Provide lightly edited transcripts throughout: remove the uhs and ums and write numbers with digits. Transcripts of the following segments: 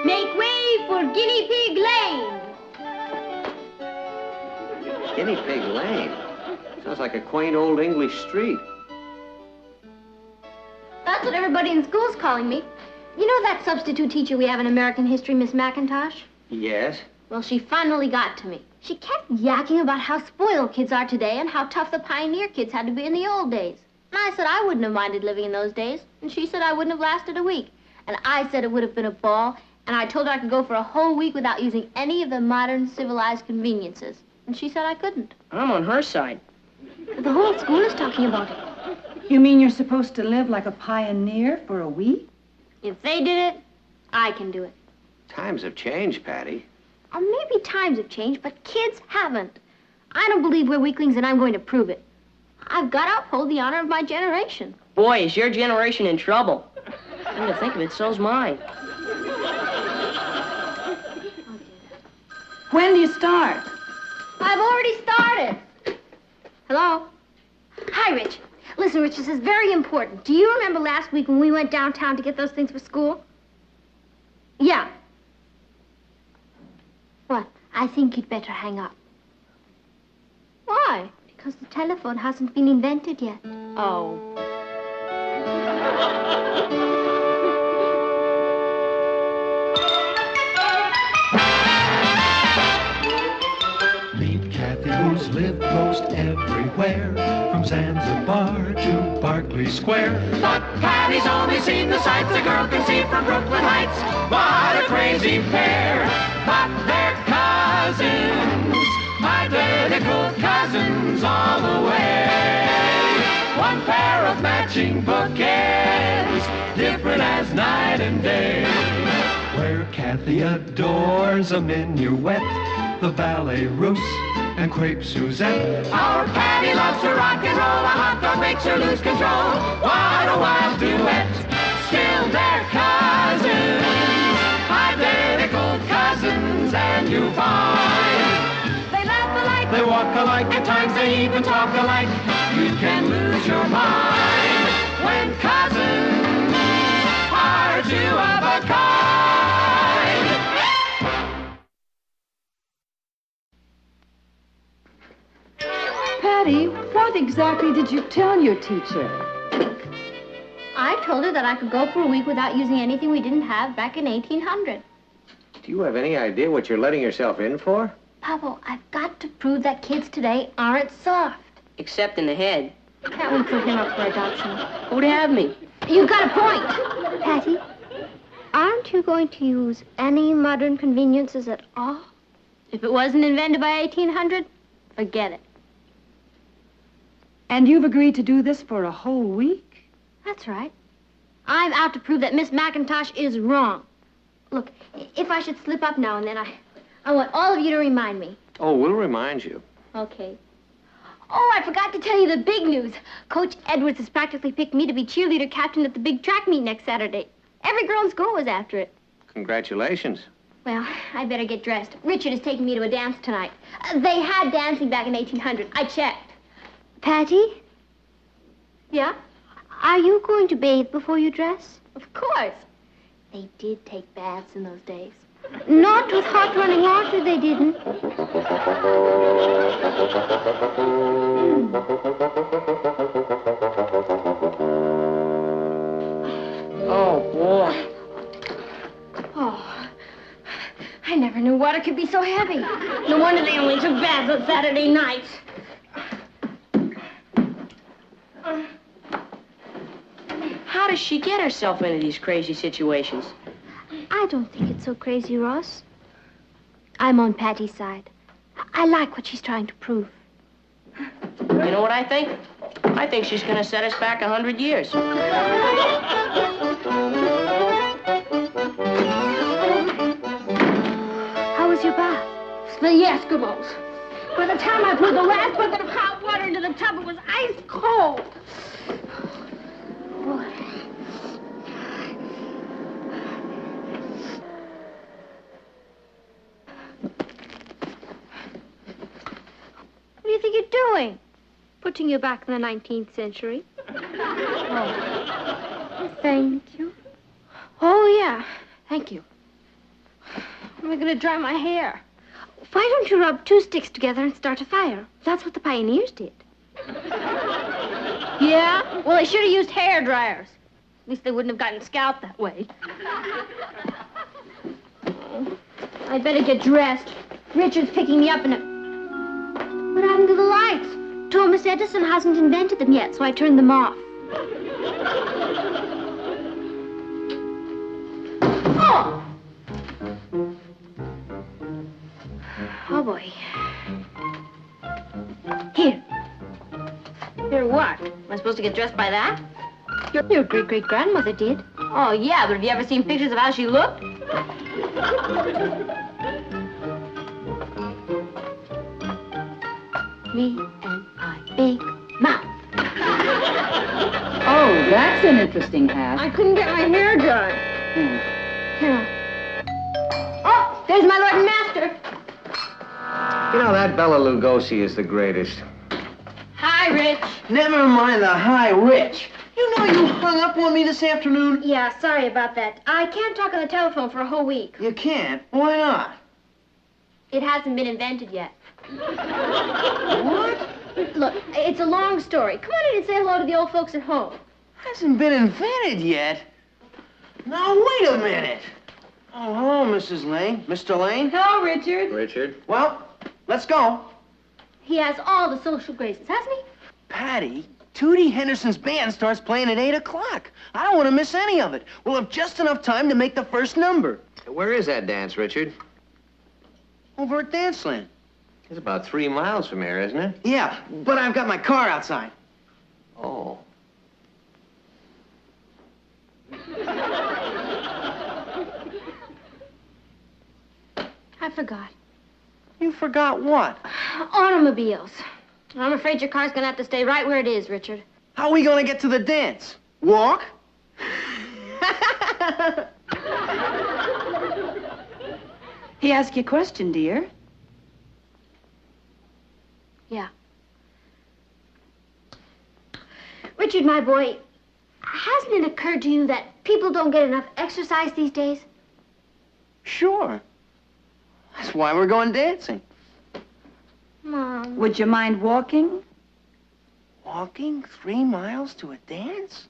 Make way for Guinea Pig Lane. Guinea Pig Lane? Sounds like a quaint old English street. That's what everybody in school's calling me. You know that substitute teacher we have in American history, Miss McIntosh? Yes? Well, she finally got to me. She kept yakking about how spoiled kids are today and how tough the pioneer kids had to be in the old days. And I said I wouldn't have minded living in those days. And she said I wouldn't have lasted a week. And I said it would have been a ball. And I told her I could go for a whole week without using any of the modern civilized conveniences. And she said I couldn't. I'm on her side. The whole school is talking about it. You mean you're supposed to live like a pioneer for a week? If they did it, I can do it. Times have changed, Patty. Or maybe times have changed, but kids haven't. I don't believe we're weaklings, and I'm going to prove it. I've got to uphold the honor of my generation. Boy, is your generation in trouble. Come to think of it, so's mine. When do you start? I've already started. Hello? Hi, Rich. Listen, Rich, this is very important. Do you remember last week when we went downtown to get those things for school? Yeah. What? I think you'd better hang up. Why? Because the telephone hasn't been invented yet. Oh. Meet Kathy, who's lived most everywhere, from Zanzibar to Berkeley Square. But Patty's only seen the sights a girl can see from Brooklyn Heights. What a crazy pair! But they're cousins, identical cousins all the way. One pair of matching bookends, different as night and day. Where Kathy adores a minuet, the ballet russe, and crepe Suzette. Our Patty loves to rock and roll, a hot dog makes her lose control. What a wild duet, still they're cousins, identical cousins, and you find they laugh alike, they walk alike, at times they even talk alike. You can lose your mind when cousins are two of a kind. Patty, what exactly did you tell your teacher? I told her that I could go for a week without using anything we didn't have back in 1800. Do you have any idea what you're letting yourself in for? Pablo, I've got to prove that kids today aren't soft. Except in the head. Can't we put him up for adoption? Who'd have me? You got a point. Patty, aren't you going to use any modern conveniences at all? If it wasn't invented by 1800, forget it. And you've agreed to do this for a whole week? That's right. I'm out to prove that Miss McIntosh is wrong. Look, if I should slip up now and then, I want all of you to remind me. Oh, we'll remind you. Okay. Oh, I forgot to tell you the big news. Coach Edwards has practically picked me to be cheerleader captain at the big track meet next Saturday. Every girl in school was after it. Congratulations. Well, I better get dressed. Richard is taking me to a dance tonight. They had dancing back in 1800. I checked. Patty? Yeah? Are you going to bathe before you dress? Of course. They did take baths in those days. Not with hot running water, they didn't. Oh, boy. Oh, I never knew water could be so heavy. No wonder they only took baths on Saturday nights. How does she get herself into these crazy situations? I don't think it's so crazy, Ross. I'm on Patty's side. I like what she's trying to prove. You know what I think? I think she's going to set us back 100 years. How was your bath? The Eskimos. By the time I poured the last bucket of hot water into the tub, it was ice cold. Boy. What do you think you're doing? Putting you back in the 19th century. Oh. Thank you. Oh, yeah. Thank you. How am I going to dry my hair? Why don't you rub 2 sticks together and start a fire? That's what the pioneers did. Yeah? Well, they should have used hair dryers. At least they wouldn't have gotten scalped that way. Oh, I'd better get dressed. Richard's picking me up in a... What happened to the lights? Thomas Edison hasn't invented them yet, so I turned them off. Oh! Oh, boy. Here. Here what? Am I supposed to get dressed by that? Your great-great-grandmother did. Oh, yeah, but have you ever seen pictures of how she looked? Me and I, big mouth. Oh, that's an interesting hat. I couldn't get my hair done. Here. Oh, there's my Lord and Master. You know, that Bela Lugosi is the greatest. Hi, Rich. Never mind the high rich. You know you hung up on me this afternoon? Yeah, sorry about that. I can't talk on the telephone for a whole week. You can't? Why not? It hasn't been invented yet. What? Look, it's a long story. Come on in and say hello to the old folks at home. Hasn't been invented yet. Now, wait a minute. Oh, hello, Mrs. Lane. Mr. Lane? Hello, Richard. Richard? Well, let's go. He has all the social graces, hasn't he? Patty, Tootie Henderson's band starts playing at 8 o'clock. I don't want to miss any of it. We'll have just enough time to make the first number. Where is that dance, Richard? Over at Danceland. It's about 3 miles from here, isn't it? Yeah, but I've got my car outside. Oh. I forgot. You forgot what? Automobiles. I'm afraid your car's gonna have to stay right where it is, Richard. How are we going to get to the dance? Walk? He asked you a question, dear. Yeah. Richard, my boy, hasn't it occurred to you that people don't get enough exercise these days? Sure. That's why we're going dancing. Mom. Would you mind walking? Walking 3 miles to a dance?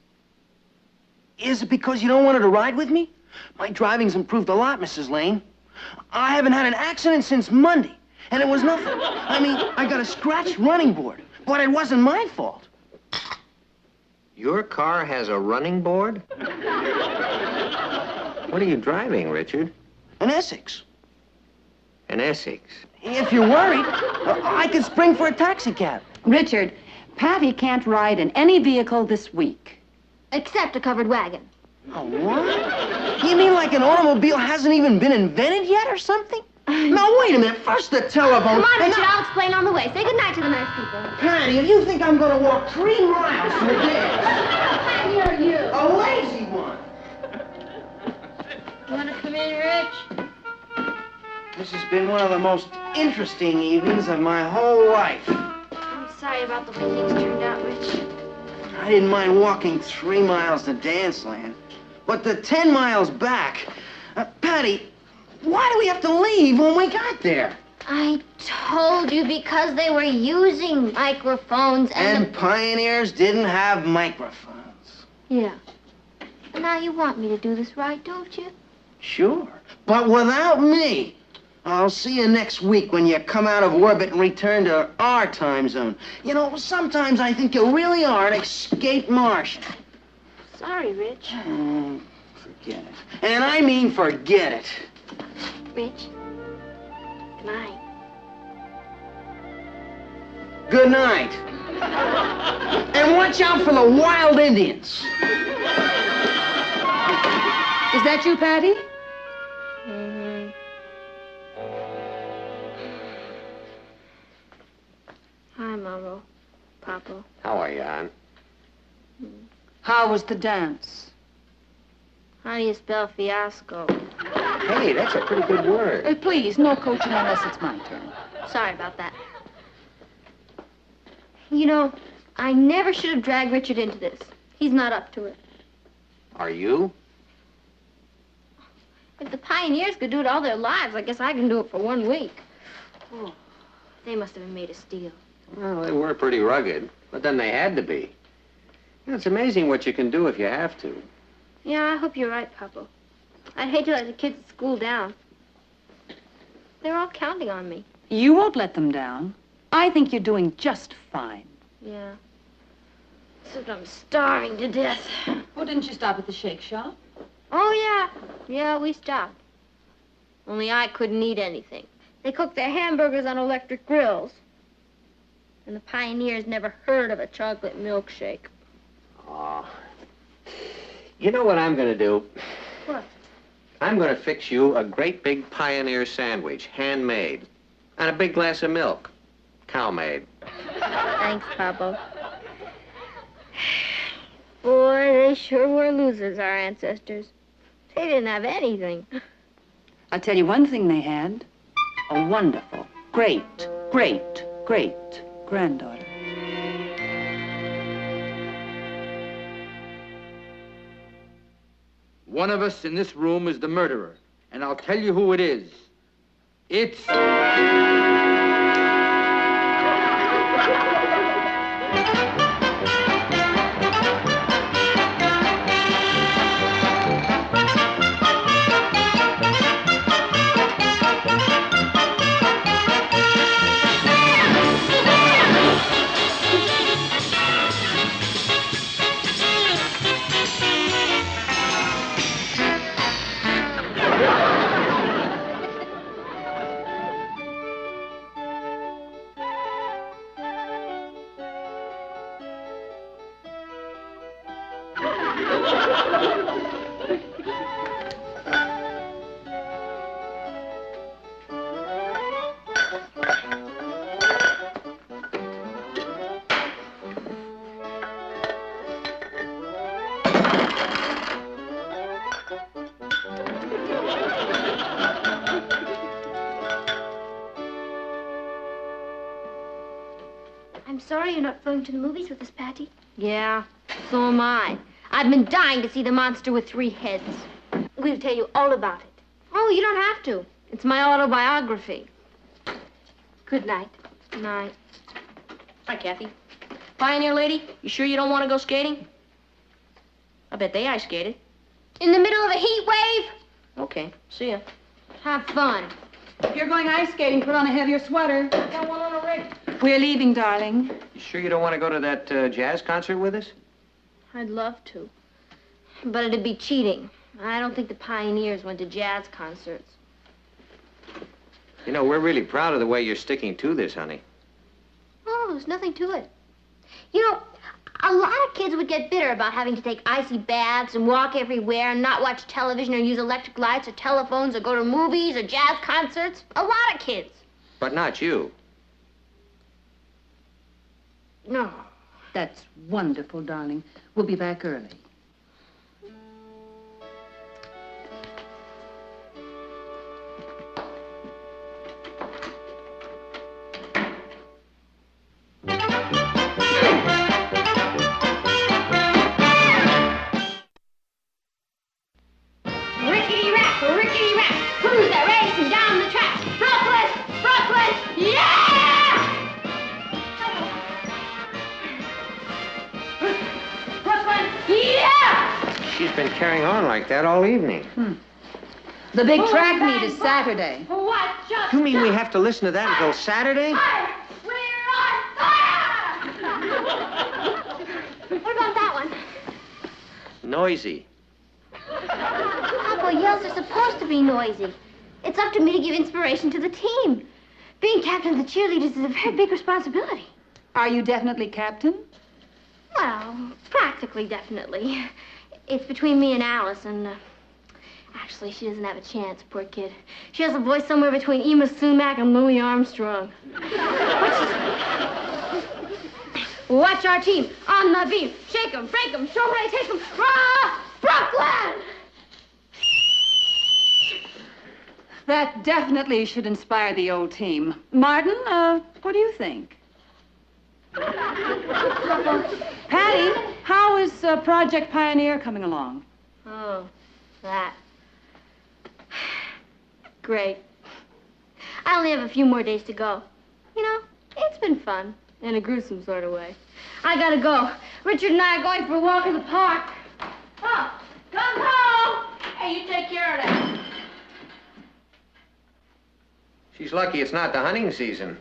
Is it because you don't want her to ride with me? My driving's improved a lot, Mrs. Lane. I haven't had an accident since Monday, and it was nothing. I mean, I got a scratched running board, but it wasn't my fault. Your car has a running board? What are you driving, Richard? An Essex. An Essex. If you're worried, I could spring for a taxi cab. Richard, Patty can't ride in any vehicle this week. Except a covered wagon. Oh, what? You mean like an automobile hasn't even been invented yet or something? Now, wait a minute. First the telephone. Come on, and Richard, now- I'll explain on the way. Say goodnight to the nice people. Patty, if you think I'm going to walk 3 miles to a dance, Hi, you. a lazy one. You want to come in, Rich? This has been one of the most interesting evenings of my whole life. I'm sorry about the way things turned out, Rich. I didn't mind walking 3 miles to Danceland, but the 10 miles back... Patty, why do we have to leave when we got there? I told you because they were using microphones And pioneers didn't have microphones. Yeah. And now you want me to do this right, don't you? Sure, but without me. I'll see you next week when you come out of orbit and return to our time zone. You know, sometimes I think you really are an escaped Martian. Sorry, Rich. Oh, forget it. And I mean forget it. Rich. Good night. Good night. And watch out for the wild Indians. Is that you, Patty? Mm-hmm. Hi, Mama. Papa. How are you, hon? How was the dance? How do you spell fiasco? Hey, that's a pretty good word. Please, no coaching unless it's my turn. Sorry about that. You know, I never should have dragged Richard into this. He's not up to it. Are you? If the pioneers could do it all their lives, I guess I can do it for 1 week. Oh, they must have been made of steel. Well, they were pretty rugged, but then they had to be. You know, it's amazing what you can do if you have to. Yeah, I hope you're right, Papa. I'd hate to let the kids at school down. They're all counting on me. You won't let them down. I think you're doing just fine. Yeah. Except I'm starving to death. Well, didn't you stop at the shake shop? Oh, yeah. Yeah, we stopped. Only I couldn't eat anything. They cook their hamburgers on electric grills. And the pioneers never heard of a chocolate milkshake. Oh. You know what I'm going to do? What? I'm going to fix you a great big Pioneer sandwich, handmade, and a big glass of milk, cow-made. Thanks, Papa. Boy, they sure were losers, our ancestors. They didn't have anything. I'll tell you one thing they had. A wonderful, great granddaughter. One of us in this room is the murderer, and I'll tell you who it is. It's... I'm sorry you're not going to the movies with us, Patty. Yeah, so am I. I've been dying to see The Monster with Three Heads. I'm going to tell you all about it. Oh, you don't have to. It's my autobiography. Good night. Night. Hi, Kathy. Pioneer lady, you sure you don't want to go skating? I bet they ice skated. In the middle of a heat wave? Okay, see ya. Have fun. If you're going ice skating, put on a heavier sweater. I got one on a rig. We're leaving, darling. You sure you don't want to go to that jazz concert with us? I'd love to. But it'd be cheating. I don't think the pioneers went to jazz concerts. You know, we're really proud of the way you're sticking to this, honey. Oh, there's nothing to it. You know, a lot of kids would get bitter about having to take icy baths and walk everywhere and not watch television or use electric lights or telephones or go to movies or jazz concerts. A lot of kids. But not you. No. That's wonderful, darling. We'll be back early. Rickety-rack, who's that racing down the track? Brooklyn, yeah! Brooklyn, yeah! She's been carrying on like that all evening. The big track meet is Saturday. What just You mean we have to listen to that until Saturday? fire? We're on fire! What about that one? Noisy. Papa, yells are supposed to be noisy. It's up to me to give inspiration to the team. Being captain of the cheerleaders is a very big responsibility. Are you definitely captain? Well, practically, definitely. It's between me and Alice, and actually, she doesn't have a chance, poor kid. She has a voice somewhere between Ema Sumac and Louis Armstrong. Watch our team on the beam. Shake 'em, break 'em, show where they take 'em. Rah! Brooklyn! That definitely should inspire the old team. Martin, what do you think? Patty, how is Project Pioneer coming along? Oh, that. Great. I only have a few more days to go. You know, it's been fun, in a gruesome sort of way. I gotta go. Richard and I are going for a walk in the park. Oh, come home! Hey, you take care of that. She's lucky it's not the hunting season.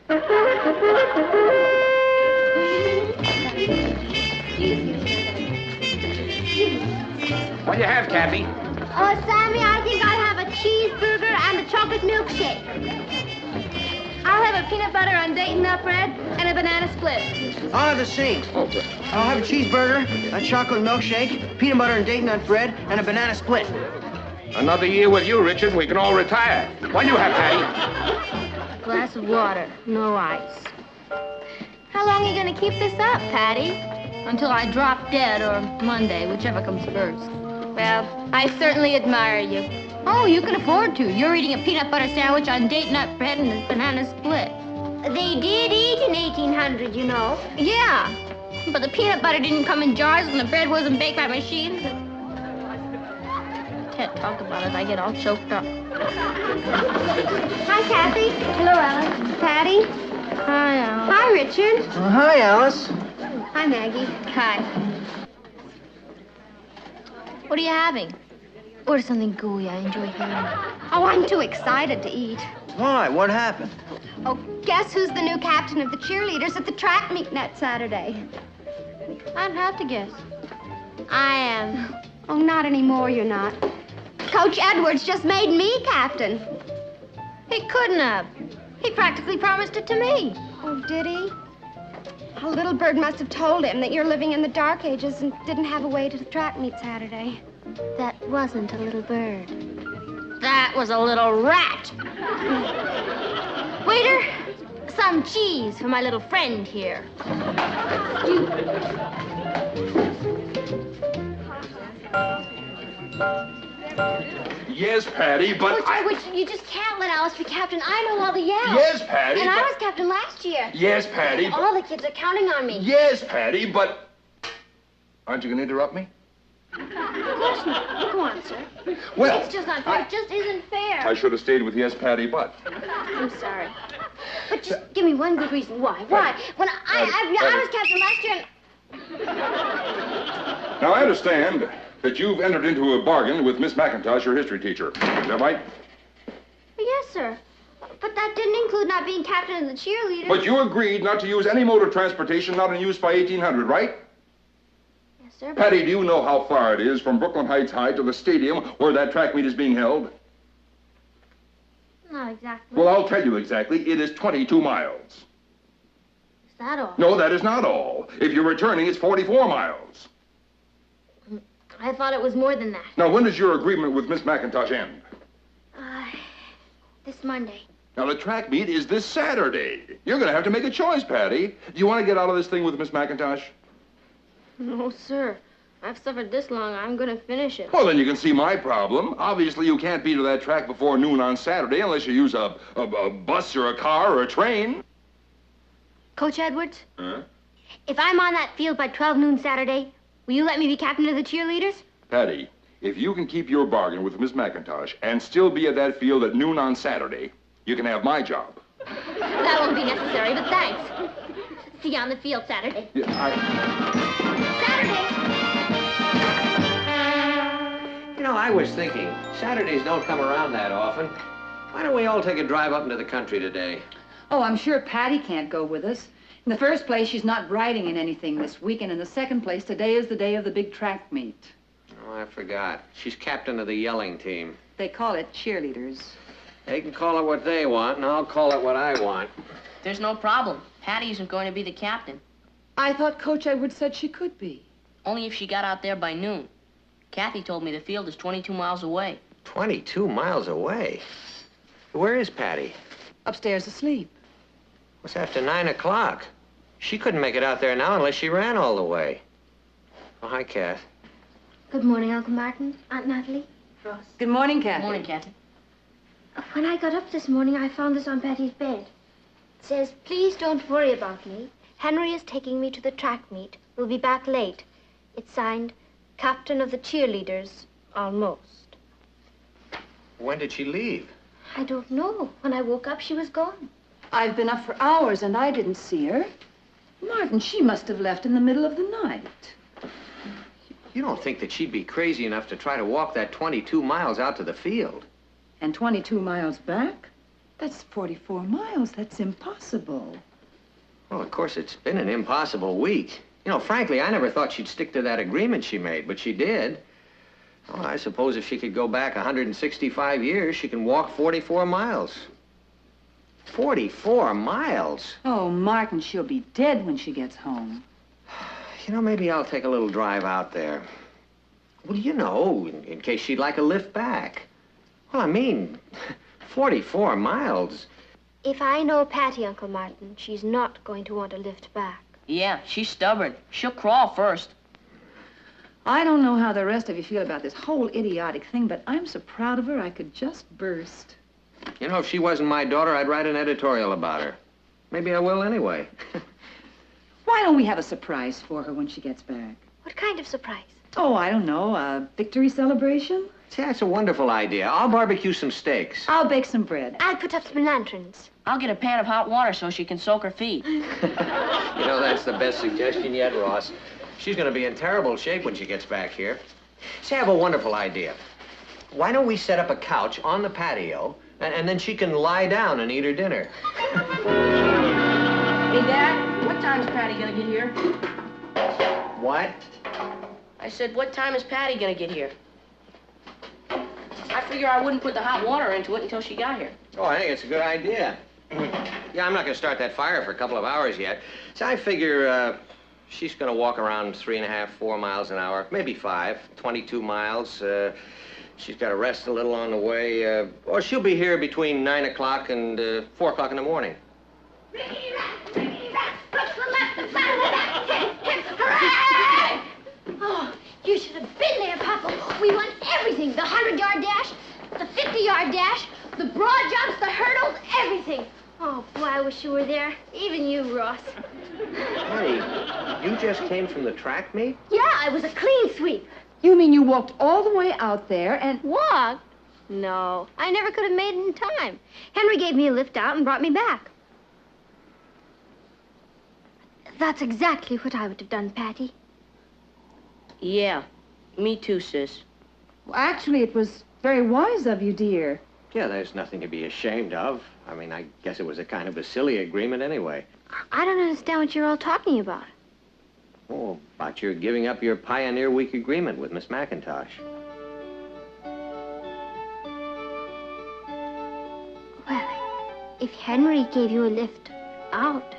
What do you have, Kathy? Oh, Sammy, I think I'll have a cheeseburger and a chocolate milkshake. I'll have a peanut butter and Dayton nut bread and a banana split. I'll have the same. Oh, good. I'll have a cheeseburger, a chocolate milkshake, peanut butter and date nut bread, and a banana split. Another year with you, Richard, we can all retire. What do you have, Patty? Glass of water, no ice. How long are you gonna keep this up, Patty? Until I drop dead or Monday, whichever comes first. Well, I certainly admire you. Oh, you can afford to. You're eating a peanut butter sandwich on date nut bread and a banana split. They did eat in 1800, you know. Yeah, but the peanut butter didn't come in jars and the bread wasn't baked by machines. Can't talk about it. I get all choked up. Hi, Kathy. Hello, Alice. Patty. Hi, Alice. Hi, Richard. Hi, Alice. Hi, Maggie. Hi. What are you having? Order something gooey. I enjoy hearing. Oh, I'm too excited to eat. Why? What happened? Oh, guess who's the new captain of the cheerleaders at the track meet next Saturday? I'd have to guess. I am. Oh, not anymore, you're not. Coach Edwards just made me captain. He couldn't have. He practically promised it to me. Oh, did he? A little bird must have told him that you're living in the dark ages and didn't have a way to the track meet Saturday. That wasn't a little bird. That was a little rat. Waiter, some cheese for my little friend here. Yes, Patty, but Coach Edwards, you just can't let Alice be captain. I know all the yells. Yes, Patty, And I but- was captain last year. Yes, Patty, And all the kids are counting on me. Yes, Patty, but... Aren't you going to interrupt me? Of course not. Go on, sir. Well, It's just not fair. It just isn't fair. I should have stayed with yes, Patty, but... I'm sorry. But just give me one good reason why. Why? When I was captain last year and... Now, I understand that you've entered into a bargain with Miss McIntosh, your history teacher. Is that right? Yes, sir. But that didn't include not being captain of the cheerleaders. But you agreed not to use any mode of transportation not in use by 1800, right? Yes, sir. Patty, do you know how far it is from Brooklyn Heights High to the stadium where that track meet is being held? Not exactly. Well, I'll tell you exactly. It is 22 miles. Is that all? No, that is not all. If you're returning, it's 44 miles. I thought it was more than that. Now, when does your agreement with Miss McIntosh end? This Monday. Now, the track meet is this Saturday. You're going to have to make a choice, Patty. Do you want to get out of this thing with Miss McIntosh? No, sir. I've suffered this long. I'm going to finish it. Well, then you can see my problem. Obviously, you can't be to that track before noon on Saturday unless you use a bus or a car or a train. Coach Edwards, Huh? if I'm on that field by 12 noon Saturday, will you let me be captain of the cheerleaders? Patty, if you can keep your bargain with Miss McIntosh and still be at that field at noon on Saturday, you can have my job. That won't be necessary, but thanks. See you on the field Saturday. Yeah, Saturday! You know, I was thinking, Saturdays don't come around that often. Why don't we all take a drive up into the country today? Oh, I'm sure Patty can't go with us. In the first place, she's not riding in anything this week, and in the second place, today is the day of the big track meet. Oh, I forgot. She's captain of the yelling team. They call it cheerleaders. They can call it what they want, and I'll call it what I want. There's no problem. Patty isn't going to be the captain. I thought Coach Edwards said she could be. Only if she got out there by noon. Kathy told me the field is 22 miles away. 22 miles away? Where is Patty? Upstairs asleep. It's after 9 o'clock. She couldn't make it out there now unless she ran all the way. Oh, hi, Kath. Good morning, Uncle Martin, Aunt Natalie, Ross. Good morning, Kathy. Good morning, Kathy. When I got up this morning, I found this on Patty's bed. It says, please don't worry about me. Henry is taking me to the track meet. We'll be back late. It's signed, Captain of the Cheerleaders, almost. When did she leave? I don't know. When I woke up, she was gone. I've been up for hours and I didn't see her. Martin, she must have left in the middle of the night. You don't think that she'd be crazy enough to try to walk that 22 miles out to the field? And 22 miles back? That's 44 miles. That's impossible. Well, of course, it's been an impossible week. You know, frankly, I never thought she'd stick to that agreement she made, but she did. Well, I suppose if she could go back 165 years, she can walk 44 miles. 44 miles? Oh, Martin, she'll be dead when she gets home. You know, maybe I'll take a little drive out there. Well, you know, in case she'd like a lift back. Well, I mean, 44 miles. If I know Patty, Uncle Martin, she's not going to want a lift back. Yeah, she's stubborn. She'll crawl first. I don't know how the rest of you feel about this whole idiotic thing, but I'm so proud of her I could just burst. You know, if she wasn't my daughter, I'd write an editorial about her. Maybe I will anyway. Why don't we have a surprise for her when she gets back? What kind of surprise? Oh, I don't know, a victory celebration? See, that's a wonderful idea. I'll barbecue some steaks. I'll bake some bread. I'll put up some lanterns. I'll get a pan of hot water so she can soak her feet. You know, that's the best suggestion yet, Ross. She's going to be in terrible shape when she gets back here. See, I have a wonderful idea. Why don't we set up a couch on the patio, and then she can lie down and eat her dinner? Hey, Dad, what time is Patty gonna get here? What? I said, what time is Patty gonna get here? I figure I wouldn't put the hot water into it until she got here. Oh, I think it's a good idea. Yeah, I'm not going to start that fire for a couple of hours yet. So I figure she's going to walk around 3.5, 4 miles an hour, maybe 5, 22 miles. She's got to rest a little on the way. Or she'll be here between 9 o'clock and 4 o'clock in the morning. Hooray! Oh, you should have been there, Papa. We won everything. The 100-yard dash, the 50-yard dash, the broad jumps, the hurdles, everything. Oh, boy, I wish you were there. Even you, Ross. Hey, you just came from the track meet? Yeah, it was a clean sweep. You mean you walked all the way out there and... Walked? No, I never could have made it in time. Henry gave me a lift out and brought me back. That's exactly what I would have done, Patty. Yeah, me too, sis. Well, actually, it was very wise of you, dear. Yeah, there's nothing to be ashamed of. I mean, I guess it was a kind of a silly agreement anyway. I don't understand what you're all talking about. Oh, about your giving up your Pioneer Week agreement with Miss McIntosh. Well, if Henry gave you a lift out,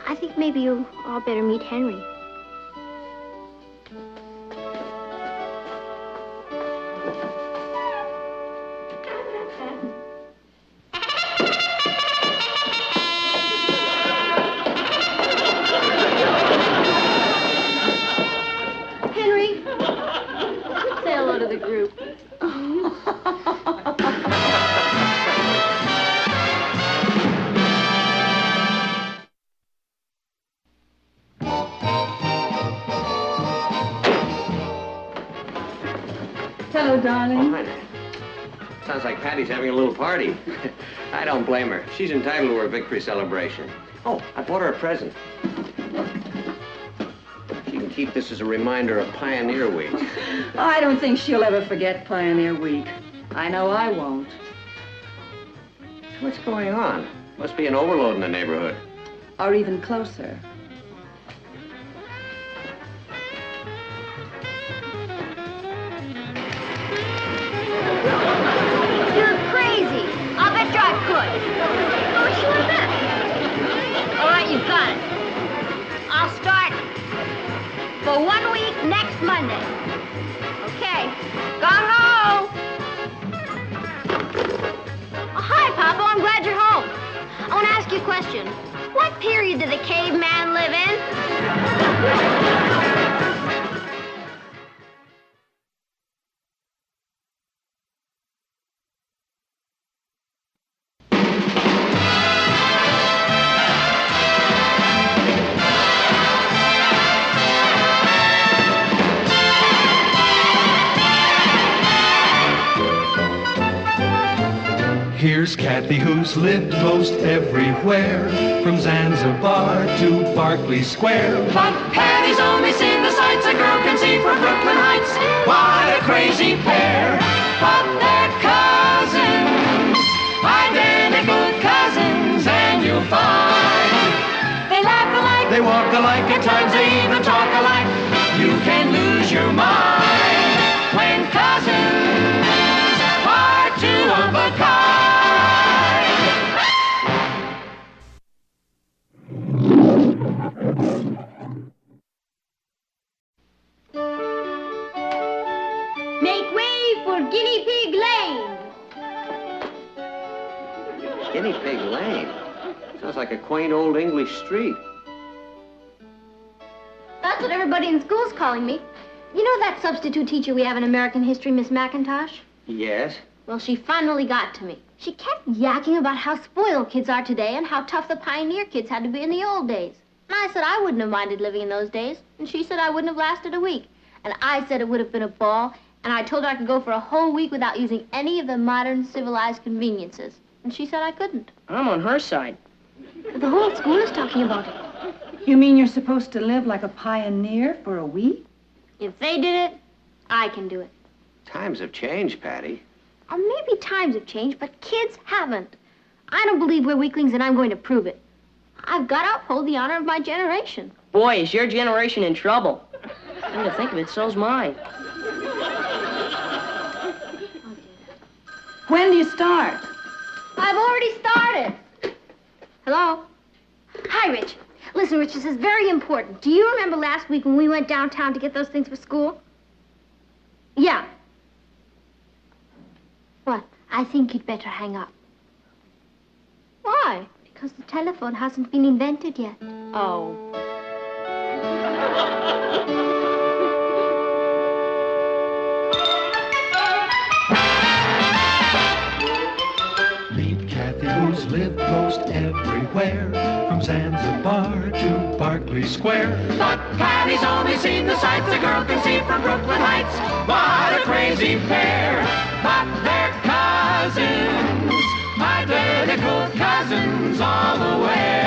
I think maybe you all better meet Henry. Henry, say hello to the group. Hello, darling. Oh, hi there. Sounds like Patty's having a little party. I don't blame her. She's entitled to her victory celebration. Oh, I bought her a present. She can keep this as a reminder of Pioneer Week. I don't think she'll ever forget Pioneer Week. I know I won't. What's going on? Must be an overload in the neighborhood. Or even closer. You're crazy. I'll bet you I could. How much you want to bet? All right, you've got it. I'll start for 1 week next Monday. Okay. Gung-ho! Oh, hi, Papa. I'm glad you're home. I want to ask you a question. What period did the caveman live in? Here's Kathy, who's lived most everywhere, from Zanzibar to Berkeley Square. But Patty's only seen the sights a girl can see from Brooklyn Heights. What a crazy pair! But they're cousins, identical cousins, and you'll find they laugh alike, They walk alike, at times they even talk alike. You can lose your mind when cousins are two of a kind. Make way for Guinea Pig Lane. Guinea Pig Lane. Sounds like a quaint old English street. That's what everybody in school's calling me. You know that substitute teacher we have in American history, Miss McIntosh? Yes? Well, she finally got to me. She kept yakking about how spoiled kids are today and how tough the pioneer kids had to be in the old days. And I said I wouldn't have minded living in those days. And she said I wouldn't have lasted a week. And I said it would have been a ball. And I told her I could go for a whole week without using any of the modern civilized conveniences. And she said I couldn't. I'm on her side. The whole school is talking about it. You mean you're supposed to live like a pioneer for a week? If they did it, I can do it. Times have changed, Patty. Or maybe times have changed, but kids haven't. I don't believe we're weaklings, and I'm going to prove it. I've got to uphold the honor of my generation. Boy, is your generation in trouble. Come to think of it, so's mine. When do you start? I've already started. Hello? Hi, Rich. Listen, Rich, this is very important. Do you remember last week when we went downtown to get those things for school? Yeah. What? I think you'd better hang up. Why? Because the telephone hasn't been invented yet. Oh. Meet Kathy, who's lived most everywhere, from Zanzibar to Berkeley Square. But Patty's only seen the sights a girl can see from Brooklyn Heights. What a crazy pair! But they're cousins, identical cousins all the way.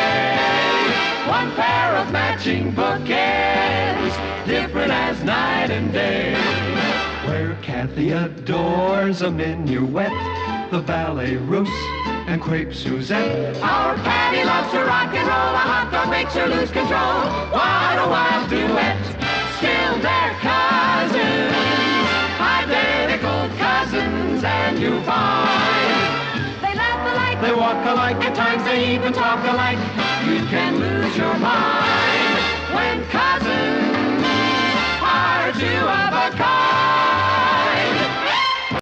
One pair of matching bookends, different as night and day. Where Kathy adores a minuet, the ballet russe, and crepe Suzette. Our Patty loves to rock and roll, a hot dog makes her lose control. What a wild duet! Still they're cousins, identical cousins, and you find they laugh alike, They walk alike, at times they even talk alike.